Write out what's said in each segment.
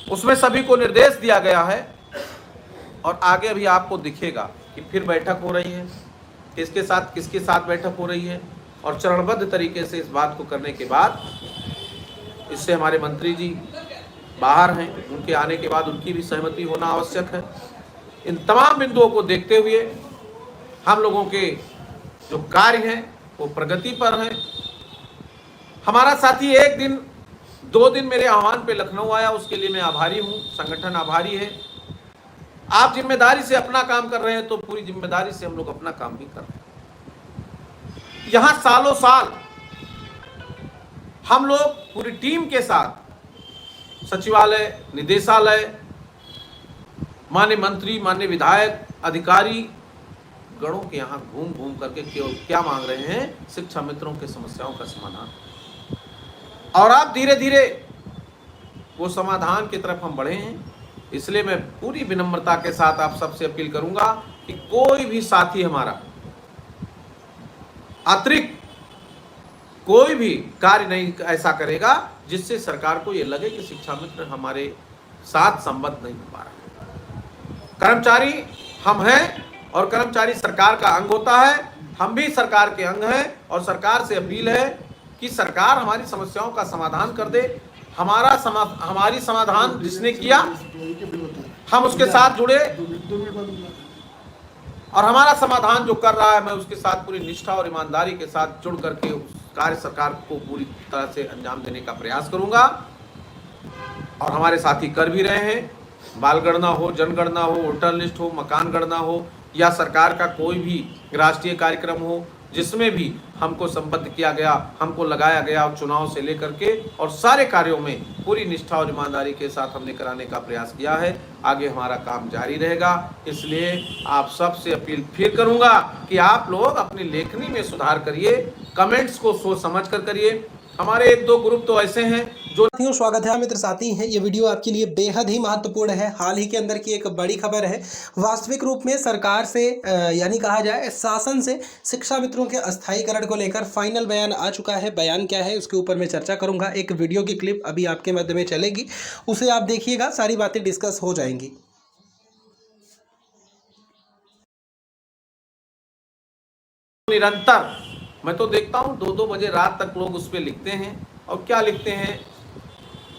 उसमें सभी को निर्देश दिया गया है और आगे अभी आपको दिखेगा कि फिर बैठक हो रही है, किसके साथ बैठक हो रही है और चरणबद्ध तरीके से इस बात को करने के बाद, इससे हमारे मंत्री जी बाहर हैं, उनके आने के बाद उनकी भी सहमति होना आवश्यक है। इन तमाम बिंदुओं को देखते हुए हम लोगों के जो कार्य हैं वो प्रगति पर हैं। हमारा साथी 1 दिन 2 दिन मेरे आह्वान पे लखनऊ आया, उसके लिए मैं आभारी हूँ, संगठन आभारी है। आप जिम्मेदारी से अपना काम कर रहे हैं तो पूरी जिम्मेदारी से हम लोग अपना काम भी कर रहे हैं। यहां सालों साल हम लोग पूरी टीम के साथ सचिवालय, निदेशालय, माननीय मंत्री, माननीय विधायक, अधिकारी गणों के यहाँ घूम घूम करके क्या मांग रहे हैं, शिक्षा मित्रों के समस्याओं का समाधान। और आप धीरे धीरे वो समाधान की तरफ हम बढ़े हैं। इसलिए मैं पूरी विनम्रता के साथ आप सबसे अपील करूंगा कि कोई भी साथी हमारा अतिरिक्त कोई भी कार्य नहीं ऐसा करेगा जिससे सरकार को ये लगे कि शिक्षा मित्र हमारे साथ संबद्ध नहीं हो पा रहा। कर्मचारी हम हैं और कर्मचारी सरकार का अंग होता है, हम भी सरकार के अंग हैं और सरकार से अपील है कि सरकार हमारी समस्याओं का समाधान कर दे। हमारी समाधान जिसने किया हम उसके साथ जुड़े और हमारा समाधान जो कर रहा है मैं उसके साथ पूरी निष्ठा और ईमानदारी के साथ जुड़ करके उस कार्य सरकार को पूरी तरह से अंजाम देने का प्रयास करूंगा। और हमारे साथी कर भी रहे हैं, बाल गणना हो, जनगणना हो, वोटर लिस्ट हो, मकान गणना हो या सरकार का कोई भी राष्ट्रीय कार्यक्रम हो जिसमें भी हमको संबद्ध किया गया, हमको लगाया गया चुनाव से लेकर के और सारे कार्यों में पूरी निष्ठा और ईमानदारी के साथ हमने कराने का प्रयास किया है। आगे हमारा काम जारी रहेगा। इसलिए आप सबसे अपील फिर करूंगा कि आप लोग अपनी लेखनी में सुधार करिए, कमेंट्स को सोच समझ कर करिए। हमारे 1-2 ग्रुप तो ऐसे हैं जो साथियों, स्वागत है मित्र साथी हैं। ये वीडियो आपके लिए बेहद ही महत्वपूर्ण है। हाल ही के अंदर की एक बड़ी खबर है। वास्तविक रूप में सरकार से यानी कहा जाए शासन से शिक्षा मित्रों के अस्थायीकरण को लेकर फाइनल बयान आ चुका है। बयान क्या है उसके ऊपर मैं चर्चा करूंगा। एक वीडियो की क्लिप अभी आपके मध्य में चलेगी, उसे आप देखिएगा, सारी बातें डिस्कस हो जाएंगी। निरंतर मैं तो देखता हूँ 2-2 बजे रात तक लोग उस पर लिखते हैं और क्या लिखते हैं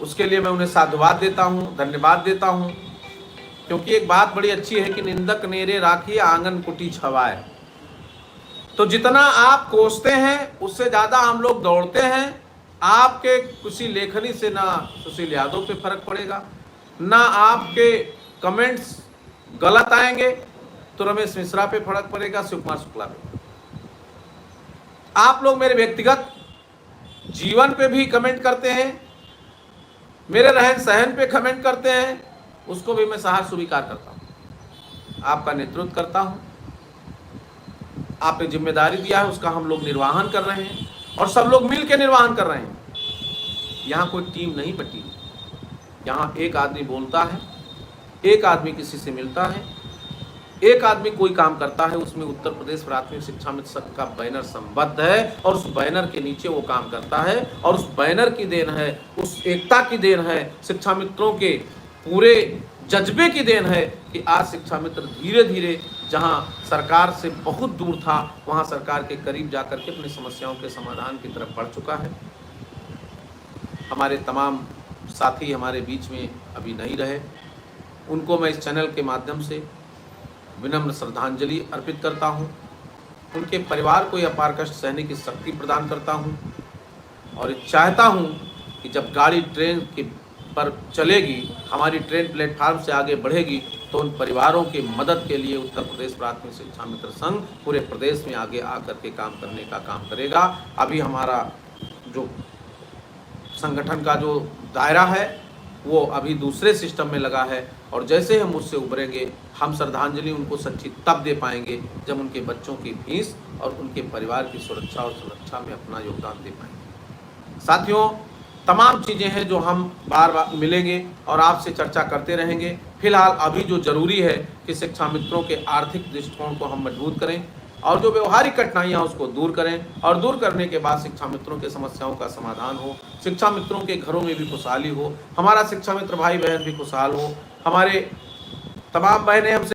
उसके लिए मैं उन्हें साधुवाद देता हूँ, धन्यवाद देता हूँ। क्योंकि एक बात बड़ी अच्छी है कि निंदक नेरे राखिए आंगन कुटी छवाए। तो जितना आप कोसते हैं उससे ज़्यादा हम लोग दौड़ते हैं। आपके किसी लेखनी से ना सुशील यादव पे फर्क पड़ेगा, ना आपके कमेंट्स गलत आएंगे तो रमेश मिश्रा पे फर्क पड़ेगा, शिव कुमार शुक्ला पे। आप लोग मेरे व्यक्तिगत जीवन पे भी कमेंट करते हैं, मेरे रहन सहन पे कमेंट करते हैं, उसको भी मैं सहर्ष स्वीकार करता हूं। आपका नेतृत्व करता हूं, आपने जिम्मेदारी दिया है उसका हम लोग निर्वहन कर रहे हैं और सब लोग मिल के निर्वहन कर रहे हैं। यहाँ कोई टीम नहीं बटी, यहाँ एक आदमी बोलता है, एक आदमी किसी से मिलता है, एक आदमी कोई काम करता है, उसमें उत्तर प्रदेश प्राथमिक शिक्षा मित्र संघ का बैनर संबद्ध है और उस बैनर के नीचे वो काम करता है और उस बैनर की देन है, उस एकता की देन है, शिक्षा मित्रों के पूरे जज्बे की देन है कि आज शिक्षा मित्र धीरे धीरे जहां सरकार से बहुत दूर था वहां सरकार के करीब जाकर के अपनी समस्याओं के समाधान की तरफ बढ़ चुका है। हमारे तमाम साथी हमारे बीच में अभी नहीं रहे, उनको मैं इस चैनल के माध्यम से विनम्र श्रद्धांजलि अर्पित करता हूं। उनके परिवार को यह अपार कष्ट सहने की शक्ति प्रदान करता हूं और चाहता हूं कि जब गाड़ी ट्रेन के पर चलेगी, हमारी ट्रेन प्लेटफार्म से आगे बढ़ेगी तो उन परिवारों की मदद के लिए उत्तर प्रदेश प्राथमिक शिक्षा मित्र संघ पूरे प्रदेश में आगे आकर के काम करने का काम करेगा। अभी हमारा जो संगठन का जो दायरा है वो अभी दूसरे सिस्टम में लगा है और जैसे हम उससे उभरेंगे हम श्रद्धांजलि उनको सच्ची तब दे पाएंगे जब उनके बच्चों की फीस और उनके परिवार की सुरक्षा और सुरक्षा में अपना योगदान दे पाएंगे। साथियों, तमाम चीज़ें हैं जो हम बार बार मिलेंगे और आपसे चर्चा करते रहेंगे। फिलहाल अभी जो जरूरी है कि शिक्षा मित्रों के आर्थिक दृष्टिकोण को हम मजबूत करें और जो व्यवहारिक कठिनाइयाँ उसको दूर करें, और दूर करने के बाद शिक्षा मित्रों के समस्याओं का समाधान हो, शिक्षा मित्रों के घरों में भी खुशहाली हो, हमारा शिक्षा मित्र भाई बहन भी खुशहाल हो, हमारे तमाम बहनें हमसे